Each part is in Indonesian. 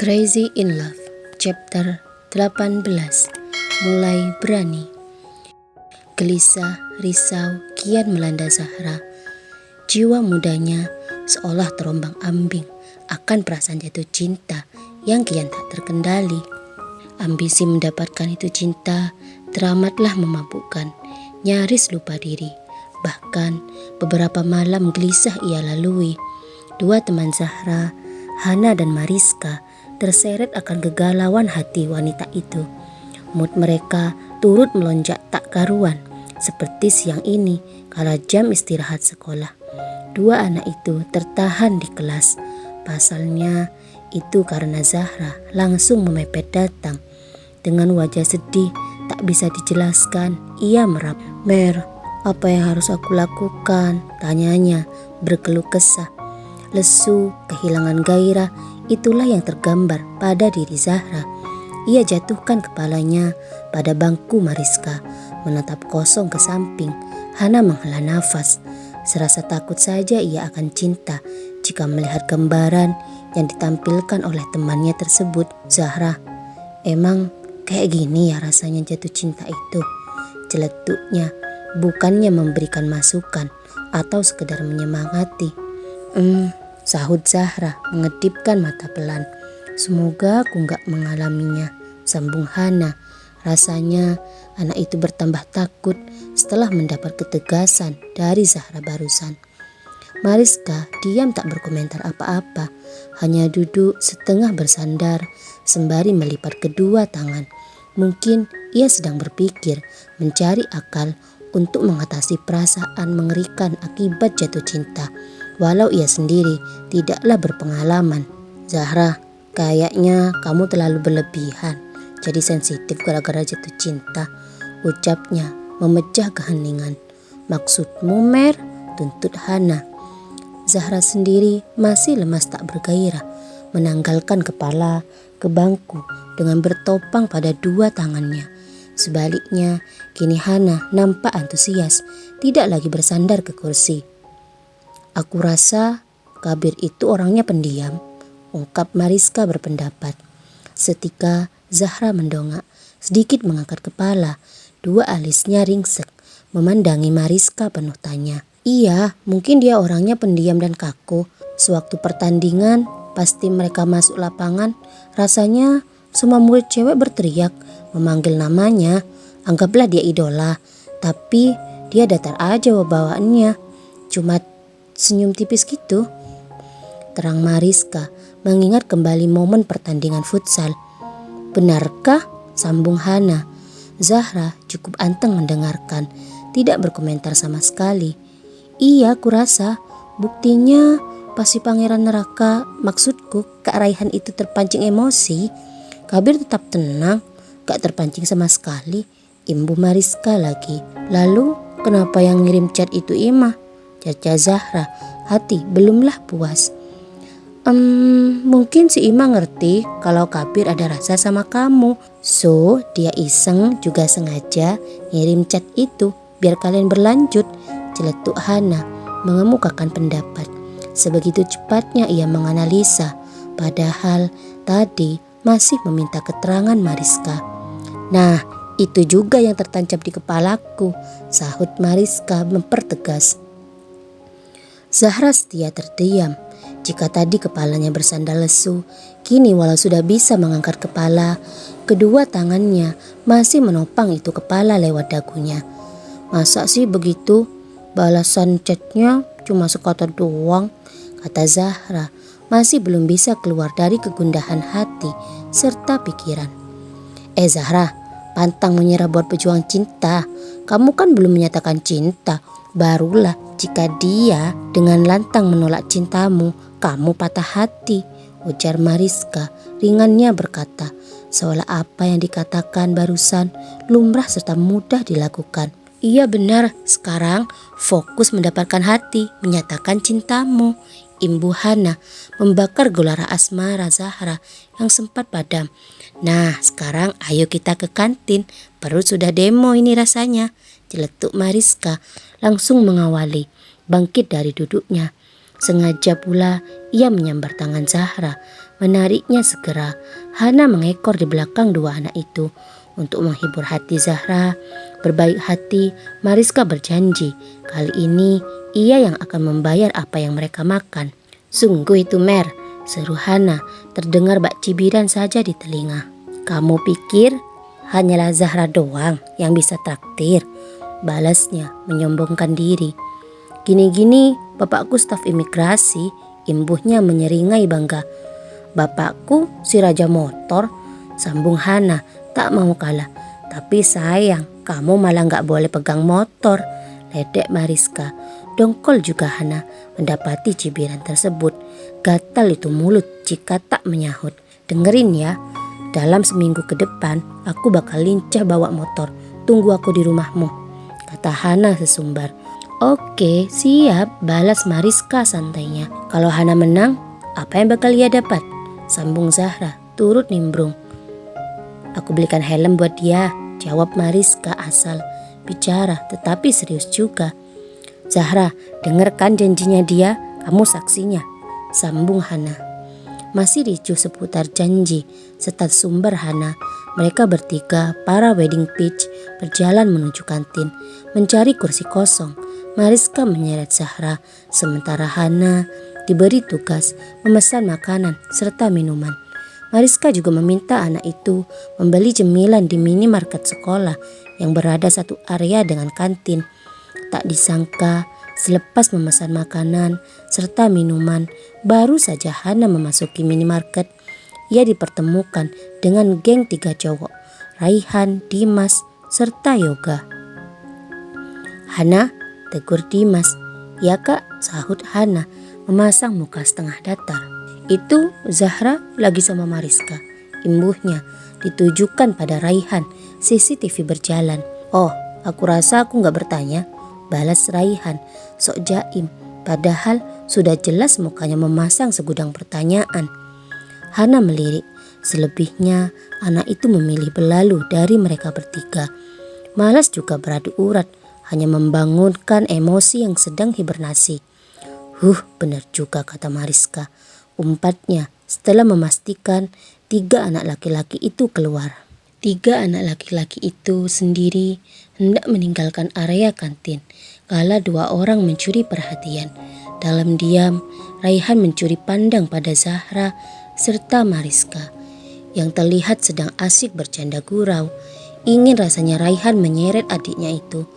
Crazy in Love, Chapter 18. Mulai berani. Gelisah, risau kian melanda Zahra. Jiwa mudanya seolah terombang-ambing akan perasaan jatuh cinta yang kian tak terkendali. Ambisi mendapatkan itu cinta teramatlah memabukkan, nyaris lupa diri. Bahkan beberapa malam gelisah ia lalui. Dua teman Zahra, Hana dan Mariska, terseret akan kegalauan hati wanita itu. Mood mereka turut melonjak tak karuan, seperti siang ini kala jam istirahat sekolah. Dua anak itu tertahan di kelas. Pasalnya itu karena Zahra langsung memepet datang. Dengan wajah sedih tak bisa dijelaskan, ia merap. "Mer, apa yang harus aku lakukan?" tanyanya berkeluh kesah. Lesu, kehilangan gairah, itulah yang tergambar pada diri Zahra. Ia jatuhkan kepalanya pada bangku Mariska, menatap kosong ke samping. Hana menghela nafas. Serasa takut saja ia akan cinta jika melihat gambaran yang ditampilkan oleh temannya tersebut. "Zahra, emang kayak gini ya rasanya jatuh cinta itu?" Celetuknya, bukannya memberikan masukan atau sekedar menyemangati. Sahut Zahra mengedipkan mata pelan. "Semoga aku gak mengalaminya," sambung Hana. Rasanya anak itu bertambah takut setelah mendapat ketegasan dari Zahra barusan. Mariska diam tak berkomentar apa-apa, hanya duduk setengah bersandar sembari melipat kedua tangan. Mungkin ia sedang berpikir mencari akal untuk mengatasi perasaan mengerikan akibat jatuh cinta, walau ia sendiri tidaklah berpengalaman. "Zahra, kayaknya kamu terlalu berlebihan, jadi sensitif gara-gara jatuh cinta," ucapnya memecah keheningan. "Maksudmu, Mer?" tuntut Hana. Zahra sendiri masih lemas tak bergairah, menanggalkan kepala ke bangku dengan bertopang pada dua tangannya. Sebaliknya, kini Hana nampak antusias, tidak lagi bersandar ke kursi. "Aku rasa Kabir itu orangnya pendiam," ungkap Mariska berpendapat. Setika Zahra mendongak, sedikit mengangkat kepala. Dua alisnya ringsek, memandangi Mariska penuh tanya. "Iya, mungkin dia orangnya pendiam dan kaku. Sewaktu pertandingan, pasti mereka masuk lapangan, rasanya semua murid cewek berteriak, memanggil namanya. Anggaplah dia idola. Tapi dia datar aja bawaannya, cuma senyum tipis gitu," terang Mariska mengingat kembali momen pertandingan futsal. "Benarkah?" sambung Hana. Zahra cukup anteng mendengarkan, tidak berkomentar sama sekali. "Iya, kurasa. Buktinya pas si pangeran neraka, maksudku Kak Raihan itu terpancing emosi, Kabir tetap tenang, gak terpancing sama sekali," imbu Mariska lagi. "Lalu kenapa yang ngirim chat itu Imah?" cacah Zahra, hati belumlah puas. Mungkin si Ima ngerti kalau Kabir ada rasa sama kamu, so dia iseng juga sengaja ngirim chat itu biar kalian berlanjut," celetuk Hana mengemukakan pendapat. Sebegitu cepatnya ia menganalisa, padahal tadi masih meminta keterangan Mariska. "Nah, itu juga yang tertancap di kepalaku," sahut Mariska mempertegas. Zahra setia terdiam. Jika tadi kepalanya bersandar lesu, kini walau sudah bisa mengangkat kepala, kedua tangannya masih menopang itu kepala lewat dagunya. "Masa sih begitu? Balasan chatnya cuma sekata doang," kata Zahra, masih belum bisa keluar dari kegundahan hati serta pikiran. Zahra, pantang menyerah buat pejuang cinta. Kamu kan belum menyatakan cinta. Barulah jika dia dengan lantang menolak cintamu, kamu patah hati, ujar Mariska ringannya berkata, seolah apa yang dikatakan barusan lumrah serta mudah dilakukan. "Iya benar, sekarang fokus mendapatkan hati, menyatakan cintamu," imbu Hana membakar gelara asmara Zahra yang sempat padam. "Nah, sekarang ayo kita ke kantin, perut sudah demo ini rasanya," celetuk Mariska langsung mengawali, bangkit dari duduknya. Sengaja pula ia menyambar tangan Zahra, menariknya segera. Hana mengekor di belakang dua anak itu. Untuk menghibur hati Zahra, berbaik hati, Mariska berjanji kali ini ia yang akan membayar apa yang mereka makan. Sungguh itu Mer, seru Hana, terdengar bak cibiran saja di telinga. Kamu pikir hanyalah Zahra doang yang bisa traktir? Balasnya menyombongkan diri. Gini-gini bapakku staf imigrasi, imbuhnya menyeringai bangga. Bapakku si raja motor, sambung Hana tak mau kalah. Tapi sayang, kamu malah gak boleh pegang motor, ledek Mariska. Dongkol juga Hana mendapati cibiran tersebut. Gatal itu mulut jika tak menyahut. Dengerin ya, dalam seminggu ke depan aku bakal lincah bawa motor. Tunggu aku di rumahmu, kata Hana sesumbar. Oke siap, balas Mariska santainya. Kalau Hana menang, apa yang bakal ia dapat? Sambung Zahra turut nimbrung. Aku belikan helm buat dia, jawab Mariska asal bicara tetapi serius juga. Zahra, dengarkan janjinya dia, kamu saksinya, sambung Hana. Masih ricuh seputar janji serta sumber Hana, mereka bertiga, para wedding peach, berjalan menuju kantin, mencari kursi kosong. Mariska menyeret Zahra, sementara Hana diberi tugas memesan makanan serta minuman. Mariska juga meminta anak itu membeli cemilan di minimarket sekolah yang berada satu area dengan kantin. Tak disangka, selepas memesan makanan serta minuman, baru saja Hana memasuki minimarket, ia dipertemukan dengan geng 3 cowok, Raihan, Dimas, serta Yoga. Hana, tegur Dimas. Ya kak, sahut Hana memasang muka setengah datar. Itu Zahra lagi sama Mariska, imbuhnya ditujukan pada Raihan. CCTV berjalan. Oh, aku rasa aku gak bertanya, balas Raihan sok jaim, padahal sudah jelas mukanya memasang segudang pertanyaan. Hana melirik, selebihnya anak itu memilih berlalu dari mereka bertiga. Malas juga beradu urat, hanya membangunkan emosi yang sedang hibernasi. Benar juga kata Mariska, umpatnya setelah memastikan 3 anak laki-laki itu keluar. 3 anak laki-laki itu sendiri hendak meninggalkan area kantin kala 2 orang mencuri perhatian. Dalam diam, Raihan mencuri pandang pada Zahra serta Mariska yang terlihat sedang asik bercanda gurau. Ingin rasanya Raihan menyeret adiknya itu,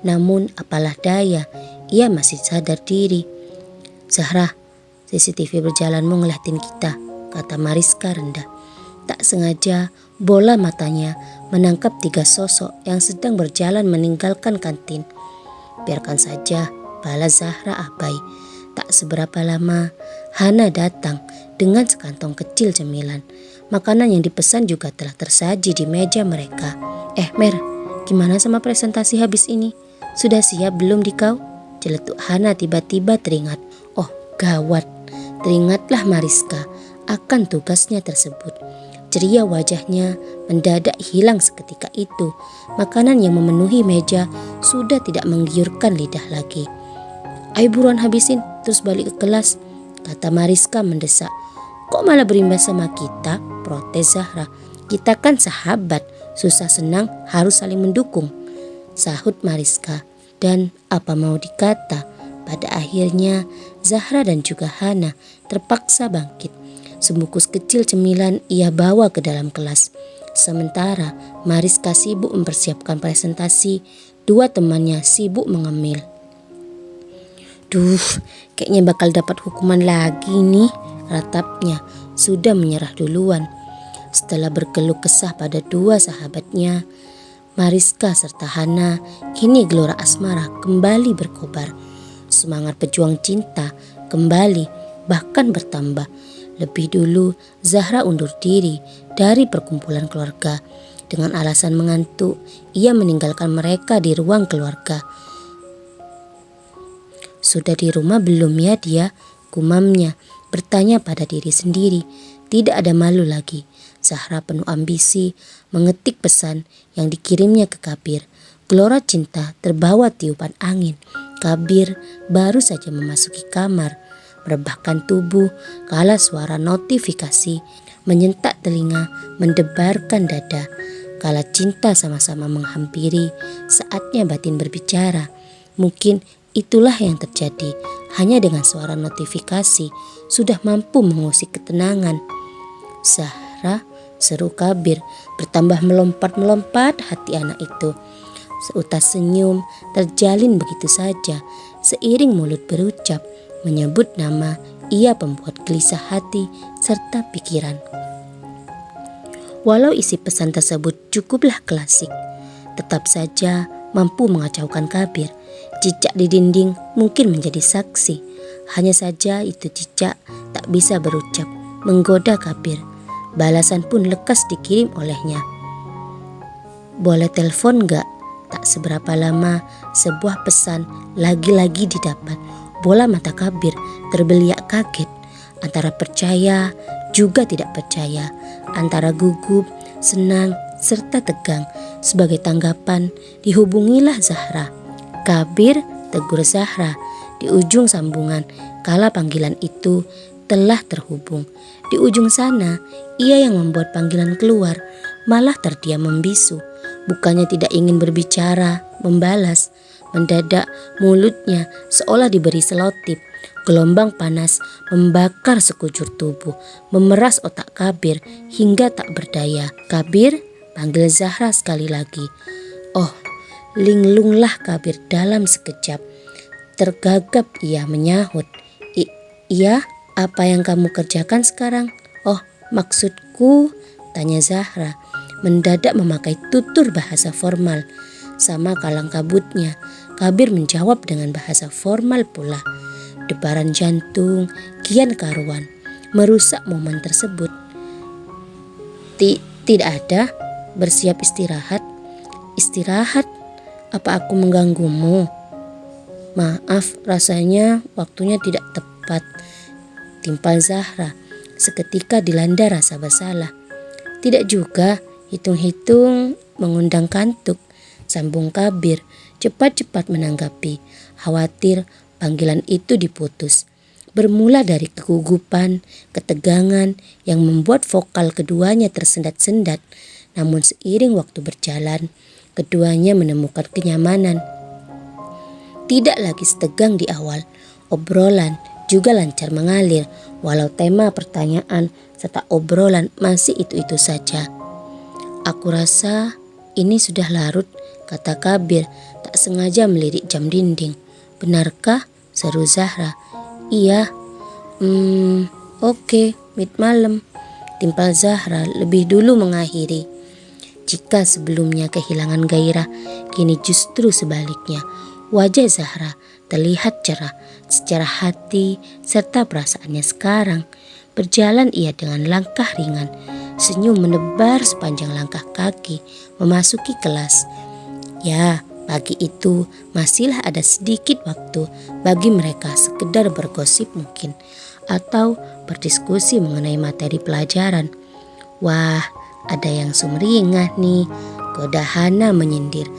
namun apalah daya, ia masih sadar diri. Zahra, CCTV berjalanmu ngeliatin kita, kata Mariska rendah. Tak sengaja bola matanya menangkap 3 sosok yang sedang berjalan meninggalkan kantin. Biarkan saja, balas Zahra abai. Tak seberapa lama Hana datang dengan sekantong kecil cemilan. Makanan yang dipesan juga telah tersaji di meja mereka. Mer, gimana sama presentasi habis ini? Sudah siap belum di kau? Celetuk Hana tiba-tiba teringat. Oh gawat, teringatlah Mariska akan tugasnya tersebut. Ceria wajahnya mendadak hilang seketika itu. Makanan yang memenuhi meja sudah tidak menggiurkan lidah lagi. Ayo buruan habisin, terus balik ke kelas, kata Mariska mendesak. Kok malah berimbas sama kita? Protes Zahra. Kita kan sahabat, susah senang harus saling mendukung, sahut Mariska. Dan apa mau dikata, pada akhirnya Zahra dan juga Hana terpaksa bangkit. Sebungkus kecil cemilan ia bawa ke dalam kelas. Sementara Mariska sibuk mempersiapkan presentasi, 2 temannya sibuk mengemil. Kayaknya bakal dapat hukuman lagi nih, ratapnya sudah menyerah duluan. Setelah berkeluh kesah pada 2 sahabatnya, Mariska serta Hana, kini gelora asmara kembali berkobar. Semangat pejuang cinta kembali bahkan bertambah. Lebih dulu Zahra undur diri dari perkumpulan keluarga. Dengan alasan mengantuk, ia meninggalkan mereka di ruang keluarga. Sudah di rumah belum ya dia? Gumamnya bertanya pada diri sendiri. Tidak ada malu lagi. Zahra penuh ambisi mengetik pesan yang dikirimnya ke Kabir. Gelora cinta terbawa tiupan angin. Kabir baru saja memasuki kamar. merebahkan tubuh, kala suara notifikasi menyentak telinga, mendebarkan dada. Kala cinta sama-sama menghampiri, saatnya batin berbicara. Mungkin itulah yang terjadi. Hanya dengan suara notifikasi sudah mampu mengusik ketenangan. Zahra, seru Kabir, bertambah melompat-melompat hati anak itu. Seutas senyum terjalin begitu saja, seiring mulut berucap, menyebut nama ia pembuat gelisah hati serta pikiran. Walau isi pesan tersebut cukuplah klasik, tetap saja mampu mengacaukan Kabir. Cicak di dinding mungkin menjadi saksi. Hanya saja itu cicak tak bisa berucap, menggoda Kabir. Balasan pun lekas dikirim olehnya. Boleh telepon gak? Tak seberapa lama sebuah pesan lagi-lagi didapat. Bola mata Kabir terbeliak kaget, antara percaya juga tidak percaya, antara gugup, senang, serta tegang. Sebagai tanggapan dihubungilah Zahra. Kabir tegur Zahra di ujung sambungan kala panggilan itu telah terhubung. Di ujung sana ia yang membuat panggilan keluar, malah terdiam membisu. Bukannya tidak ingin berbicara, membalas. Mendadak mulutnya seolah diberi selotip. Gelombang panas membakar sekujur tubuh, memeras otak Kabir hingga tak berdaya. Kabir, panggil Zahra sekali lagi. Oh, linglunglah Kabir dalam sekejap. Tergagap ia menyahut. Iya, apa yang kamu kerjakan sekarang? Oh, maksudku, tanya Zahra. Mendadak memakai tutur bahasa formal. Sama kalang kabutnya, Kabir menjawab dengan bahasa formal pula. Debaran jantung kian karuan, merusak momen tersebut. Tidak ada, bersiap istirahat. Istirahat? Apa aku mengganggumu? Maaf, rasanya waktunya tidak tepat, timpal Zahra. Seketika dilanda rasa bersalah. Tidak juga, hitung-hitung mengundang kantuk, sambung Kabir cepat-cepat menanggapi, khawatir panggilan itu diputus. Bermula dari kegugupan, ketegangan yang membuat vokal keduanya tersendat-sendat. Namun seiring waktu berjalan, keduanya menemukan kenyamanan. Tidak lagi setegang di awal, obrolan juga lancar mengalir, walau tema pertanyaan serta obrolan masih itu-itu saja. Aku rasa ini sudah larut, kata Kabir tak sengaja melirik jam dinding. Benarkah? Seru Zahra. Iya. Oke, mid malam, timpal Zahra lebih dulu mengakhiri. Jika sebelumnya kehilangan gairah, kini justru sebaliknya. Wajah Zahra terlihat cerah secara hati serta perasaannya sekarang. Berjalan ia dengan langkah ringan, senyum menebar sepanjang langkah kaki memasuki kelas. Ya, pagi itu masihlah ada sedikit waktu bagi mereka sekedar bergosip mungkin, atau berdiskusi mengenai materi pelajaran. Wah, ada yang sumringah nih, goda Hana menyindir.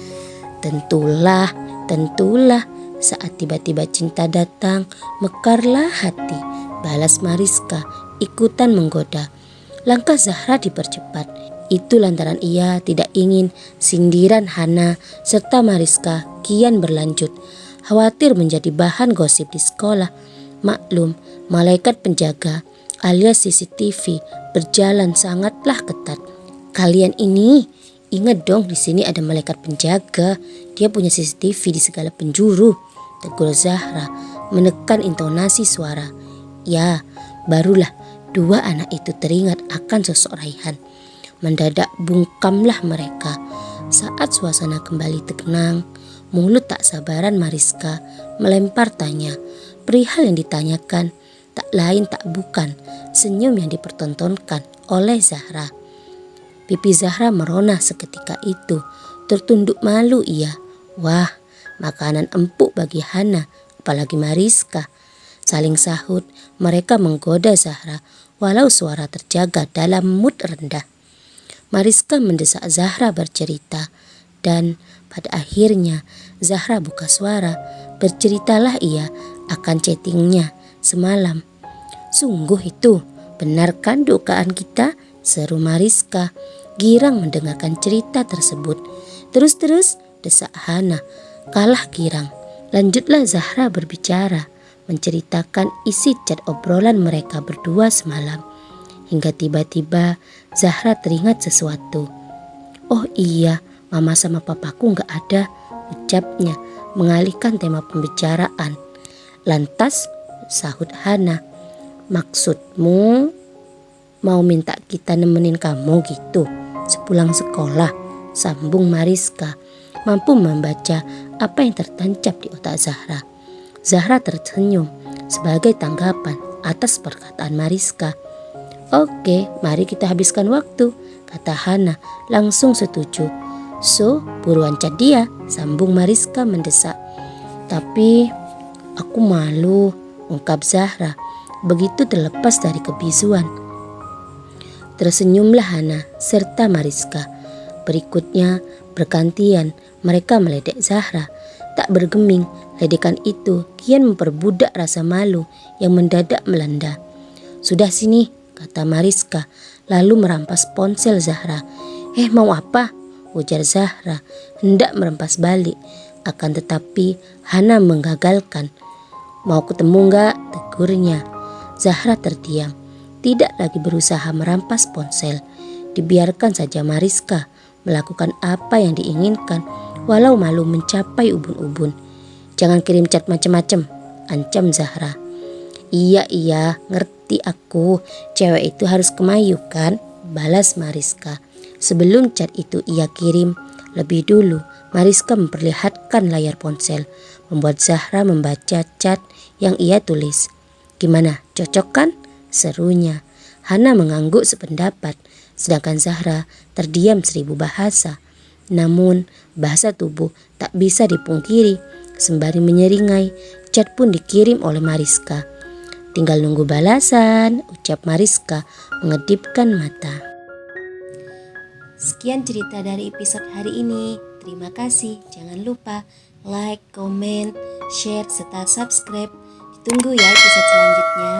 Tentulah, saat tiba-tiba cinta datang, mekarlah hati, balas Mariska ikutan menggoda. Langkah Zahra dipercepat. Itu lantaran ia tidak ingin sindiran Hana serta Mariska kian berlanjut. Khawatir menjadi bahan gosip di sekolah. Maklum, malaikat penjaga alias CCTV berjalan sangatlah ketat. Kalian ini ingat dong, di sini ada malaikat penjaga. Dia punya CCTV di segala penjuru, tegur Zahra menekan intonasi suara. Ya, barulah dua anak itu teringat akan sosok Raihan. Mendadak bungkamlah mereka. Saat suasana kembali tenang, mulut tak sabaran Mariska melempar tanya. Perihal yang ditanyakan tak lain tak bukan senyum yang dipertontonkan oleh Zahra. Pipi Zahra merona seketika itu, tertunduk malu ia. Wah, makanan empuk bagi Hana, apalagi Mariska. Saling sahut, mereka menggoda Zahra walau suara terjaga dalam mood rendah. Mariska mendesak Zahra bercerita, dan pada akhirnya Zahra buka suara. Berceritalah ia akan chattingnya semalam. Sungguh itu, benarkan dugaan kita? Seru Mariska, girang mendengarkan cerita tersebut. Terus, desak Hana, kalah girang. Lanjutlah Zahra berbicara, menceritakan isi chat obrolan mereka berdua semalam. Hingga tiba-tiba Zahra teringat sesuatu. Oh iya, mama sama papaku gak ada, ucapnya mengalihkan tema pembicaraan. Lantas sahut Hana, maksudmu mau minta kita nemenin kamu gitu sepulang sekolah, sambung Mariska, mampu membaca apa yang tertancap di otak Zahra. Zahra tersenyum sebagai tanggapan atas perkataan Mariska. Oke, mari kita habiskan waktu, kata Hana langsung setuju. So, buruan cat dia, sambung Mariska mendesak. Tapi aku malu, ungkap Zahra, begitu terlepas dari kebisuan. Tersenyumlah Hana serta Mariska. Berikutnya bergantian mereka meledek Zahra. Tak bergeming, ledekan itu kian memperbudak rasa malu yang mendadak melanda. Sudah sini, kata Mariska, lalu merampas ponsel Zahra. Mau apa? Ujar Zahra, hendak merempas balik. Akan tetapi Hana menggagalkan. Mau ketemu enggak? Tegurnya. Zahra terdiam, tidak lagi berusaha merampas ponsel. Dibiarkan saja Mariska melakukan apa yang diinginkan, walau malu mencapai ubun-ubun. Jangan kirim chat macem-macem, ancam Zahra. Iya, ngerti aku, cewek itu harus kemayu kan, balas Mariska. Sebelum chat itu ia kirim, lebih dulu Mariska memperlihatkan layar ponsel, membuat Zahra membaca chat yang ia tulis. Gimana, cocok kan? Serunya. Hana mengangguk sependapat, sedangkan Zahra terdiam 1000 bahasa. Namun bahasa tubuh tak bisa dipungkiri. Sembari menyeringai, chat pun dikirim oleh Mariska. Tinggal nunggu balasan, ucap Mariska mengedipkan mata. Sekian cerita dari episode hari ini. Terima kasih. Jangan lupa like, komen, share, serta subscribe. Ditunggu ya episode selanjutnya.